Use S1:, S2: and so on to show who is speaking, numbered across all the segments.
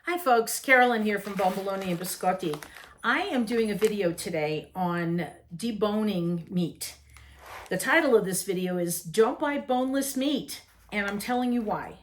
S1: Hi folks, Carolyn here from Bombolone and Biscotti. I am doing a video today on deboning meat. The title of this video is Don't Buy Boneless Meat, and I'm telling you why.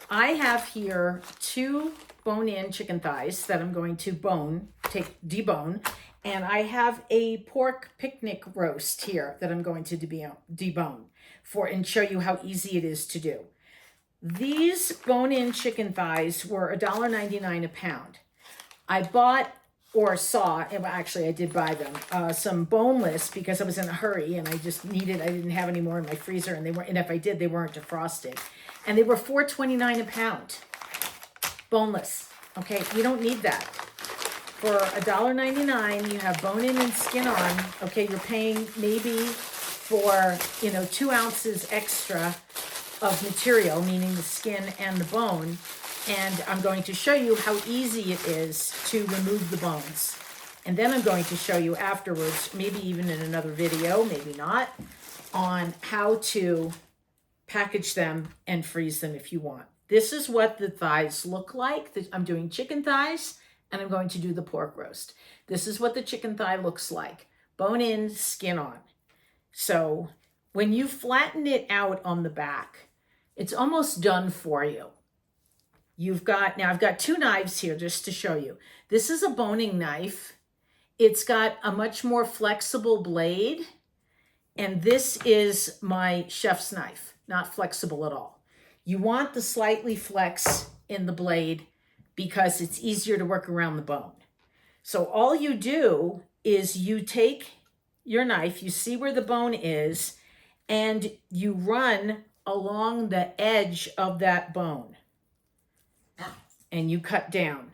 S1: I have here 2 bone-in chicken thighs that I'm going to debone, and I have a pork picnic roast here that I'm going to debone and show you how easy it is to do. These bone-in chicken thighs were $1.99 a pound. I bought or saw, and actually I did buy them, some boneless because I was in a hurry and I didn't have any more in my freezer, and if I did, they weren't defrosted. And they were $4.29 a pound. Boneless. Okay, you don't need that. For $1.99, you have bone in and skin on. Okay, you're paying maybe for, 2 ounces extra of material, meaning the skin and the bone, and I'm going to show you how easy it is to remove the bones. And then I'm going to show you afterwards, maybe even in another video, maybe not, on how to package them and freeze them if you want. This is what the thighs look like. I'm doing chicken thighs and I'm going to do the pork roast. This is what the chicken thigh looks like. Bone in, skin on. So when you flatten it out on the back, it's almost done for you. Now I've got 2 knives here just to show you. This is a boning knife. It's got a much more flexible blade. And this is my chef's knife, not flexible at all. You want the slightly flex in the blade because it's easier to work around the bone. So all you do is you take your knife, you see where the bone is, and you run along the edge of that bone and you cut down.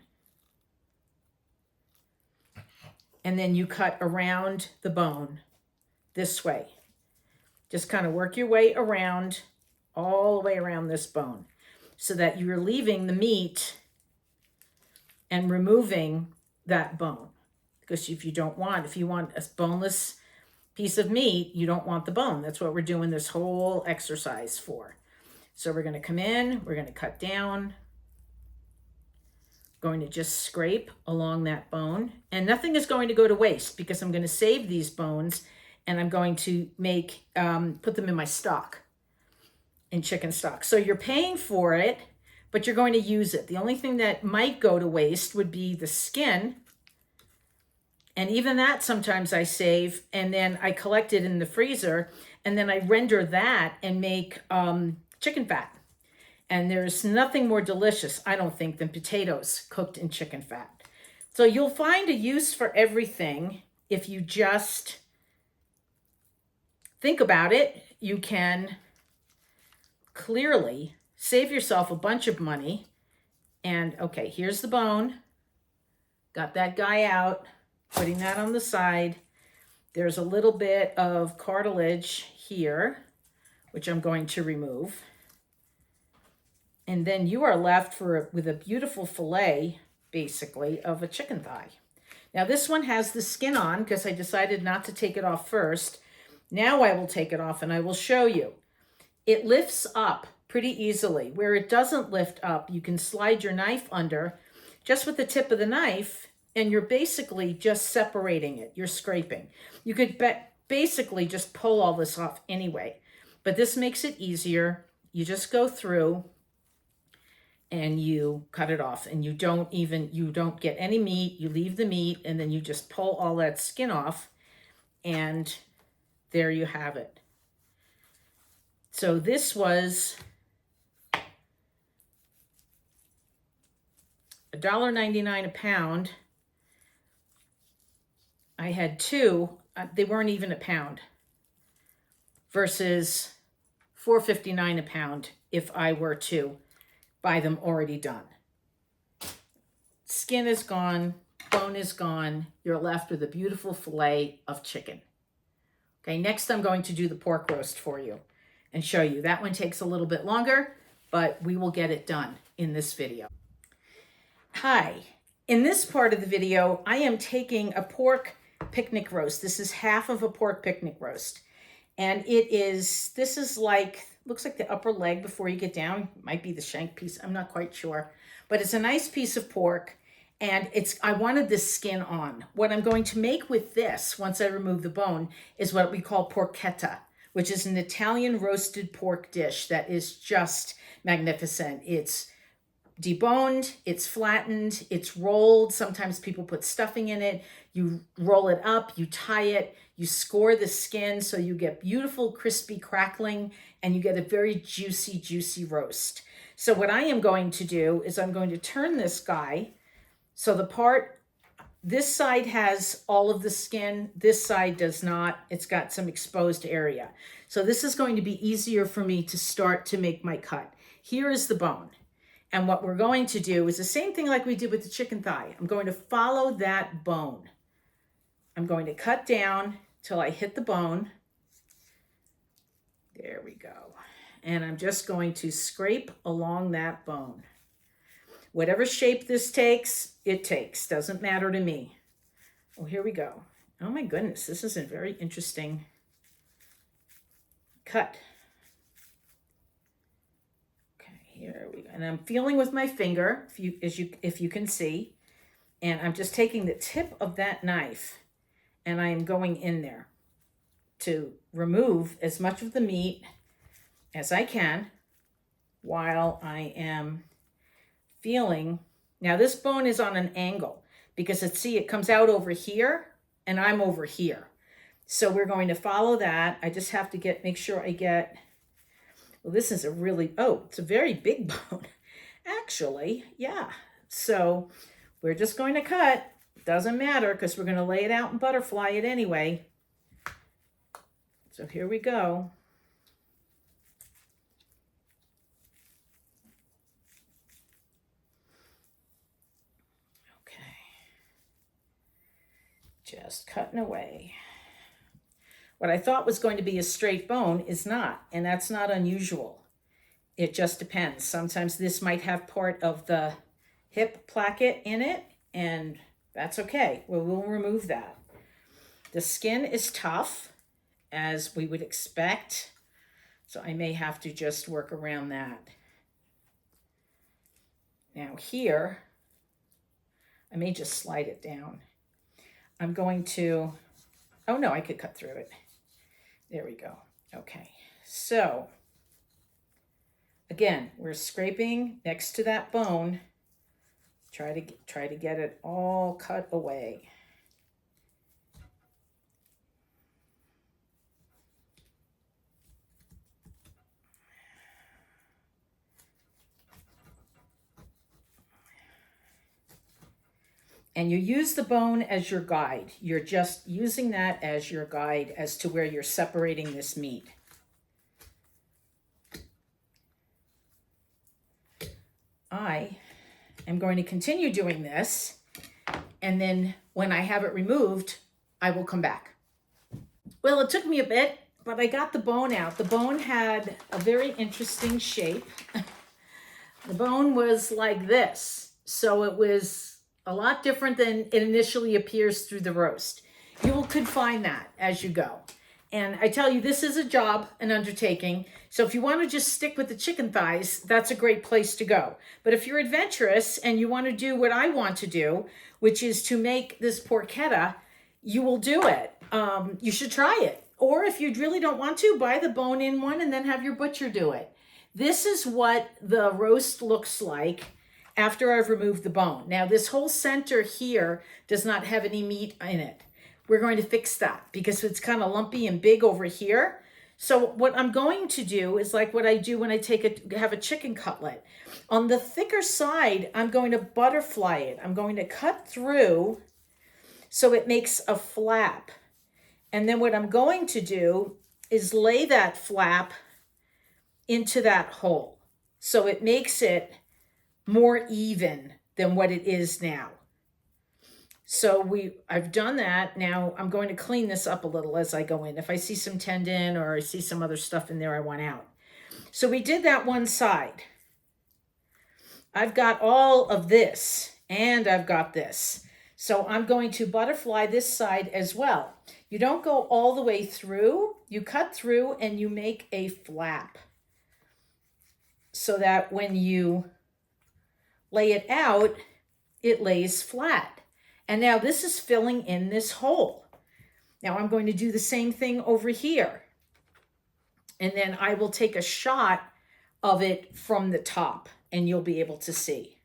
S1: And then you cut around the bone this way. Just kind of work your way around, all the way around this bone, so that you're leaving the meat and removing that bone. Because if you want a boneless piece of meat, you don't want the bone. That's what we're doing this whole exercise for. So we're going to come in, we're going to cut down, going to just scrape along that bone, and nothing is going to go to waste because I'm going to save these bones and I'm going to put them in my stock, in chicken stock. So you're paying for it, but you're going to use it. The only thing that might go to waste would be the skin. And even that sometimes I save, and then I collect it in the freezer, and then I render that and make chicken fat. And there's nothing more delicious, I don't think, than potatoes cooked in chicken fat. So you'll find a use for everything if you just think about it. You can clearly save yourself a bunch of money. And okay, here's the bone. Got that guy out. Putting that on the side. There's a little bit of cartilage here, which I'm going to remove. And then you are left with a beautiful fillet, basically, of a chicken thigh. Now this one has the skin on because I decided not to take it off first. Now I will take it off and I will show you. It lifts up pretty easily. Where it doesn't lift up, you can slide your knife under just with the tip of the knife, and you're basically just separating it. You're scraping. You could basically just pull all this off anyway, but this makes it easier. You just go through and you cut it off, and you don't get any meat. You leave the meat, and then you just pull all that skin off, and there you have it. So this was $1.99 a pound. I had 2, they weren't even a pound, versus $4.59 a pound if I were to buy them already done. Skin is gone, bone is gone. You're left with a beautiful fillet of chicken. Okay, next I'm going to do the pork roast for you and show you. That one takes a little bit longer, but we will get it done in this video. Hi, in this part of the video, I am taking a pork picnic roast. This is half of a pork picnic roast. And this is like, looks like the upper leg before you get down. Might be the shank piece, I'm not quite sure. but it's a nice piece of pork. And I wanted this skin on. What I'm going to make with this, once I remove the bone, is what we call porchetta, which is an Italian roasted pork dish that is just magnificent. It's deboned, it's flattened, it's rolled. Sometimes people put stuffing in it. You roll it up, you tie it, you score the skin so you get beautiful, crispy crackling, and you get a very juicy, juicy roast. So what I am going to do is I'm going to turn this guy. So this side has all of the skin, this side does not. It's got some exposed area. So this is going to be easier for me to start to make my cut. Here is the bone. And what we're going to do is the same thing like we did with the chicken thigh. I'm going to follow that bone. I'm going to cut down till I hit the bone. There we go. And I'm just going to scrape along that bone. Whatever shape this takes, it takes. Doesn't matter to me. Oh, here we go. Oh my goodness, this is a very interesting cut. Okay, here we go. And I'm feeling with my finger, if you can see, and I'm just taking the tip of that knife and I am going in there to remove as much of the meat as I can while I am feeling. Now this bone is on an angle because it comes out over here and I'm over here. So we're going to follow that. I just have to make sure I get, well, this is it's a very big bone. Actually, yeah. So we're just going to cut. Doesn't matter because we're going to lay it out and butterfly it anyway. So here we go. Just cutting away. What I thought was going to be a straight bone is not, and that's not unusual. It just depends. Sometimes this might have part of the hip placket in it, and that's okay. We'll remove that. The skin is tough, as we would expect, so I may have to just work around that. Now here, I may just slide it down. I'm going to, oh no, I could cut through it. There we go. Okay, so again, we're scraping next to that bone. Try to get it all cut away. And you use the bone as your guide. You're just using that as your guide as to where you're separating this meat. I am going to continue doing this, and then when I have it removed, I will come back. Well, it took me a bit, but I got the bone out. The bone had a very interesting shape. The bone was like this, so it was a lot different than it initially appears through the roast. You will confine that as you go. And I tell you, this is a job, an undertaking. So if you want to just stick with the chicken thighs, that's a great place to go. But if you're adventurous and you want to do what I want to do, which is to make this porchetta, you will do it. You should try it. Or if you really don't want to, buy the bone-in one and then have your butcher do it. This is what the roast looks like after I've removed the bone. Now this whole center here does not have any meat in it. We're going to fix that because it's kind of lumpy and big over here. So what I'm going to do is like what I do when I have a chicken cutlet. On the thicker side, I'm going to butterfly it. I'm going to cut through so it makes a flap. And then what I'm going to do is lay that flap into that hole. So it makes it more even than what it is now. So I've done that. Now I'm going to clean this up a little as I go in. If I see some tendon or I see some other stuff in there I want out. So we did that one side. I've got all of this and I've got this. So I'm going to butterfly this side as well. You don't go all the way through. You cut through and you make a flap so that when you lay it out, it lays flat. And now this is filling in this hole. Now I'm going to do the same thing over here. And then I will take a shot of it from the top and you'll be able to see.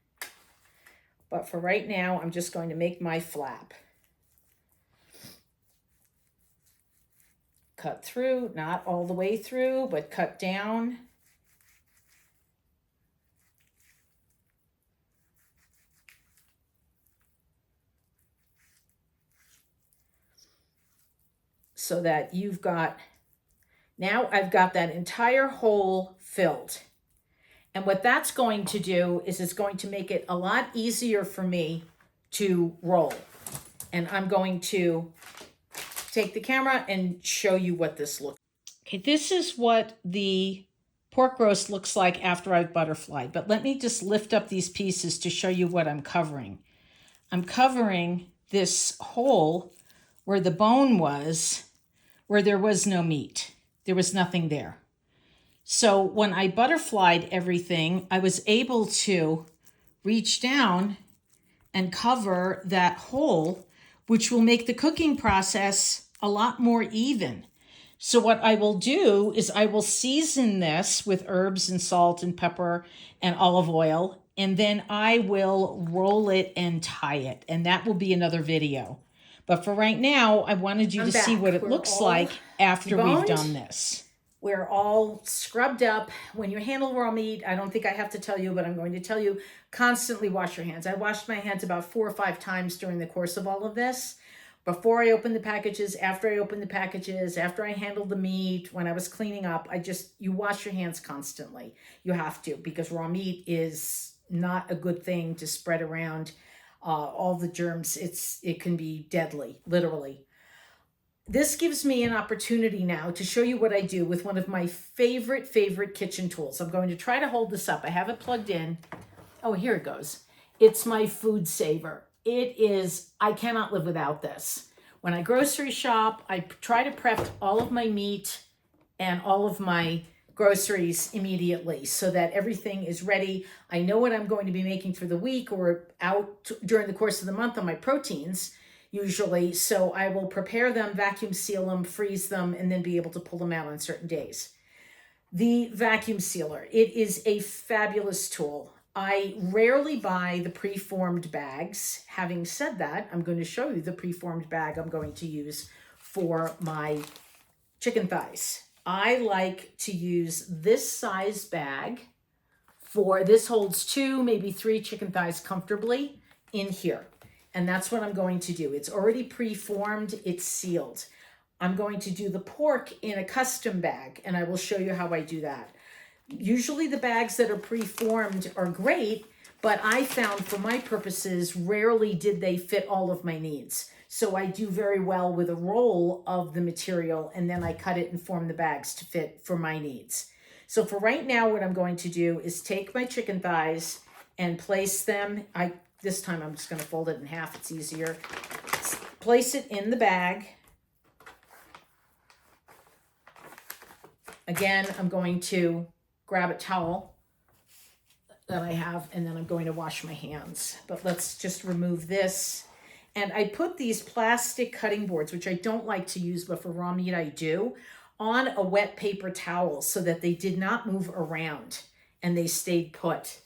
S1: But for right now, I'm just going to make my flap. Cut through, not all the way through, but cut down. So that you've got, now I've got that entire hole filled. And what that's going to do is it's going to make it a lot easier for me to roll. And I'm going to take the camera and show you what this looks like. Okay, this is what the pork roast looks like after I've butterflied. But let me just lift up these pieces to show you what I'm covering. I'm covering this hole where the bone was, where there was no meat. There was nothing there. So when I butterflied everything, I was able to reach down and cover that hole, which will make the cooking process a lot more even. So what I will do is I will season this with herbs and salt and pepper and olive oil, and then I will roll it and tie it. And that will be another video. But for right now, I wanted you to see what it looks like after we've done this. We're all scrubbed up. When you handle raw meat, I don't think I have to tell you, but I'm going to tell you, constantly wash your hands. I washed my hands about 4 or 5 times during the course of all of this. Before I opened the packages, after I opened the packages, after I handled the meat, when I was cleaning up, you wash your hands constantly. You have to, because raw meat is not a good thing to spread around. All the germs, it can be deadly, literally. This gives me an opportunity now to show you what I do with one of my favorite kitchen tools. I'm going to try to hold this up. I have it plugged in. Oh, here it goes. It's my food saver. It is, I cannot live without this. When I grocery shop, I try to prep all of my meat and all of my groceries immediately so that everything is ready. I know what I'm going to be making for the week or out during the course of the month on my proteins usually. So I will prepare them, vacuum seal them, freeze them, and then be able to pull them out on certain days. The vacuum sealer, it is a fabulous tool. I rarely buy the preformed bags. Having said that, I'm going to show you the preformed bag I'm going to use for my chicken thighs. I like to use this size bag this holds 2, maybe 3 chicken thighs comfortably in here. And that's what I'm going to do. It's already preformed, it's sealed. I'm going to do the pork in a custom bag, and I will show you how I do that. Usually the bags that are preformed are great, but I found for my purposes, rarely did they fit all of my needs. So I do very well with a roll of the material, and then I cut it and form the bags to fit for my needs. So for right now, what I'm going to do is take my chicken thighs and place them. This time I'm just going to fold it in half. It's easier. Place it in the bag. Again, I'm going to grab a towel that I have, and then I'm going to wash my hands. But let's just remove this. And I put these plastic cutting boards, which I don't like to use, but for raw meat I do, on a wet paper towel so that they did not move around and they stayed put.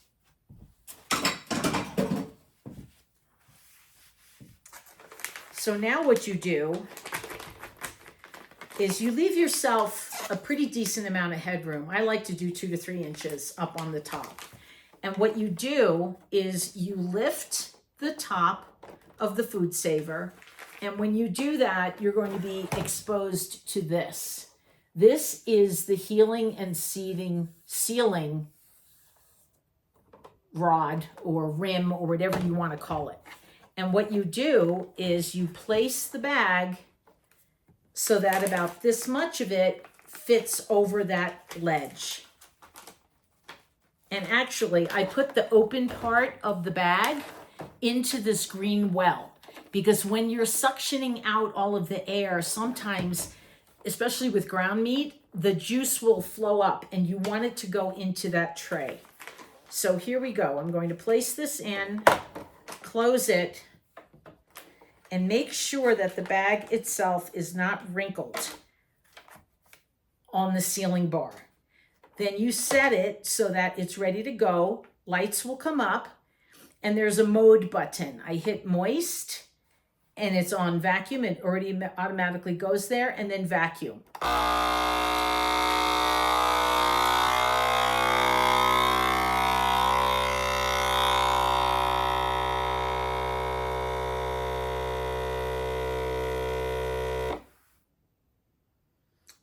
S1: So now what you do is you leave yourself a pretty decent amount of headroom. I like to do 2 to 3 inches up on the top. And what you do is you lift the top of the food saver. And when you do that, you're going to be exposed to this. This is the healing and sealing rod or rim or whatever you want to call it. And what you do is you place the bag so that about this much of it fits over that ledge. And actually, I put the open part of the bag into this green well, because when you're suctioning out all of the air, sometimes, especially with ground meat, the juice will flow up and you want it to go into that tray. So here we go. I'm going to place this in, close it, and make sure that the bag itself is not wrinkled on the sealing bar. Then you set it so that it's ready to go. Lights will come up, and there's a mode button. I hit moist, and it's on vacuum. It already automatically goes there, and then vacuum.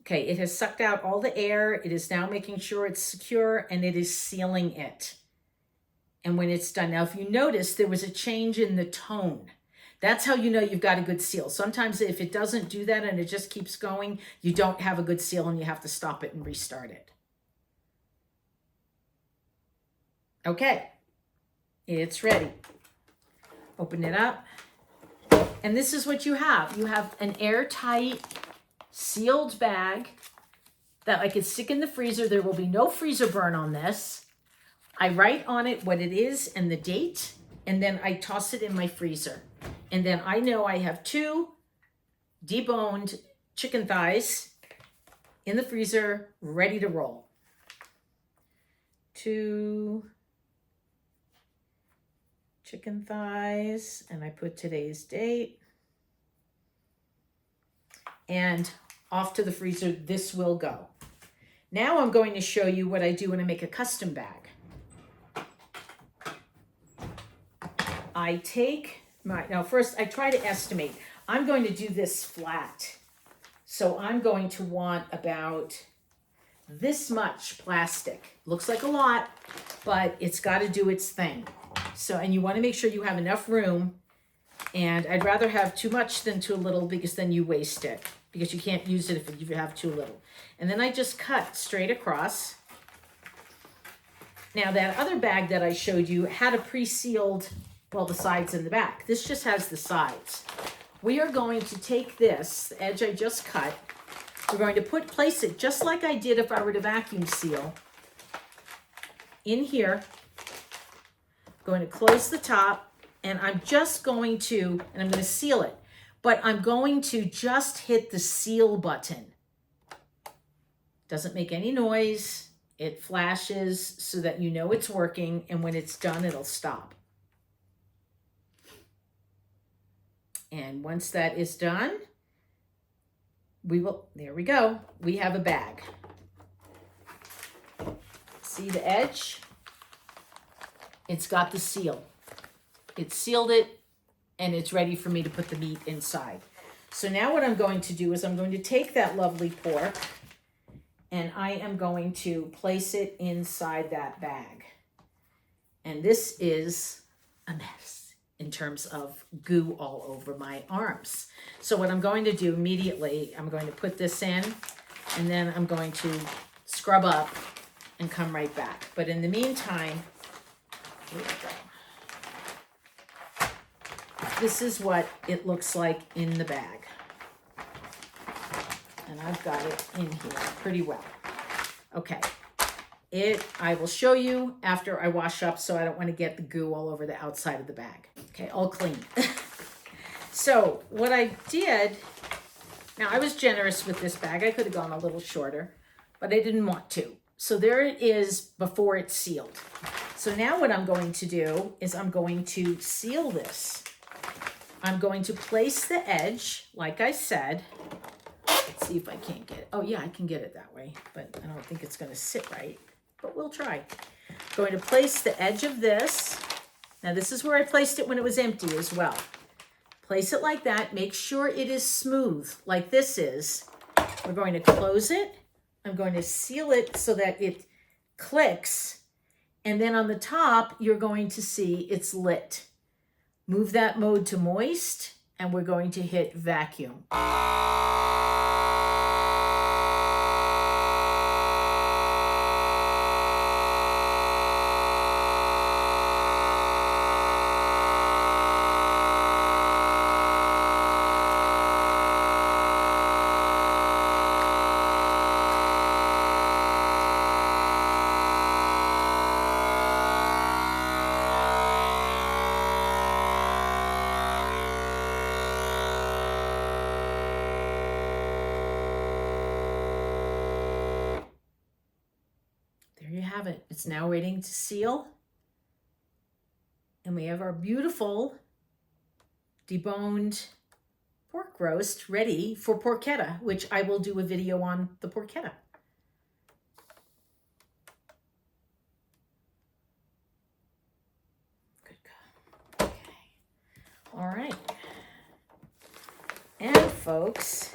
S1: Okay, it has sucked out all the air. It is now making sure it's secure, and it is sealing it. And when it's done, now if you notice, there was a change in the tone. That's how you know you've got a good seal. Sometimes if it doesn't do that and it just keeps going, you don't have a good seal and you have to stop it and restart it. Okay, it's ready. Open it up. And this is what you have. You have an airtight, sealed bag that I could stick in the freezer. There will be no freezer burn on this. I write on it what it is and the date, and then I toss it in my freezer. And then I know I have 2 deboned chicken thighs in the freezer, ready to roll. 2 chicken thighs, and I put today's date. And off to the freezer, this will go. Now I'm going to show you what I do when I make a custom bag. I take now first I try to estimate. I'm going to do this flat. So I'm going to want about this much plastic. Looks like a lot, but it's got to do its thing. So, and you want to make sure you have enough room. And I'd rather have too much than too little, because then you waste it, because you can't use it if you have too little. And then I just cut straight across. Now that other bag that I showed you had a pre-sealed, well, the sides and the back. This just has the sides. We are going to take this, the edge I just cut, we're going to place it just like I did if I were to vacuum seal, in here. I'm going to close the top, and I'm just going to, and I'm going to seal it, but I'm going to just hit the seal button. Doesn't make any noise. It flashes so that you know it's working, and when it's done, it'll stop. And once that is done, there we go. We have a bag. See the edge? It's got the seal. It sealed it, and it's ready for me to put the meat inside. So now what I'm going to do is I'm going to take that lovely pork, and I am going to place it inside that bag. And this is a mess in terms of goo all over my arms. So what I'm going to do immediately, I'm going to put this in, and then I'm going to scrub up and come right back. But in the meantime, here we go. This is what it looks like in the bag. And I've got it in here pretty well. Okay. I will show you after I wash up, so I don't want to get the goo all over the outside of the bag. Okay, all clean. So what I did, now I was generous with this bag. I could have gone a little shorter, but I didn't want to. So there it is before it's sealed. So now what I'm going to do is I'm going to seal this. I'm going to place the edge, like I said. Let's see if I can't get it. Oh yeah, I can get it that way, but I don't think it's going to sit right. But we'll try. I'm going to place the edge of this. Now this is where I placed it when it was empty as well. Place it like that. Make sure it is smooth like this is. We're going to close it. I'm going to seal it so that it clicks. And then on the top, you're going to see it's lit. Move that mode to moist, and we're going to hit vacuum. have it. It's now waiting to seal. And we have our beautiful deboned pork roast ready for porchetta, which I will do a video on the porchetta. Good God. Okay. All right. And folks,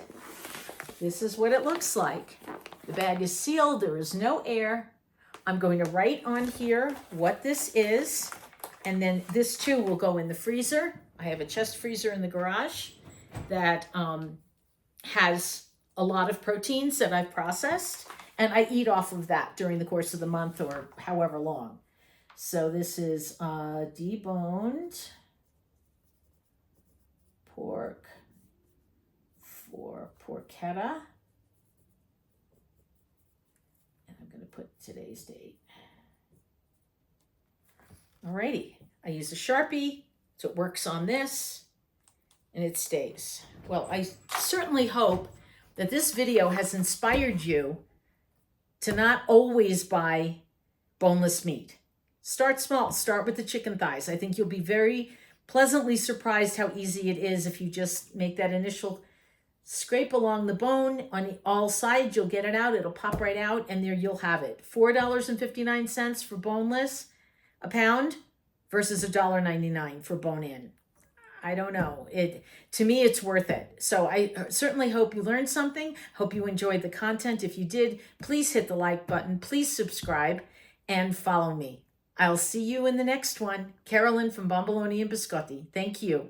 S1: this is what it looks like. The bag is sealed. There is no air. I'm going to write on here what this is. And then this too will go in the freezer. I have a chest freezer in the garage that has a lot of proteins that I've processed. And I eat off of that during the course of the month or however long. So this is deboned pork for porchetta. And I'm going to put today's date. Alrighty, I use a Sharpie, so it works on this, and it stays. Well, I certainly hope that this video has inspired you to not always buy boneless meat. Start small, start with the chicken thighs. I think you'll be very pleasantly surprised how easy it is if you just make that initial scrape along the bone on all sides. You'll get it out, it'll pop right out, and there you'll have it. $4.59 for boneless a pound versus $1.99 for bone-in. I don't know. To me, it's worth it. So I certainly hope you learned something. Hope you enjoyed the content. If you did, please hit the like button. Please subscribe and follow me. I'll see you in the next one. Carolyn from Bombolone and Biscotti. Thank you.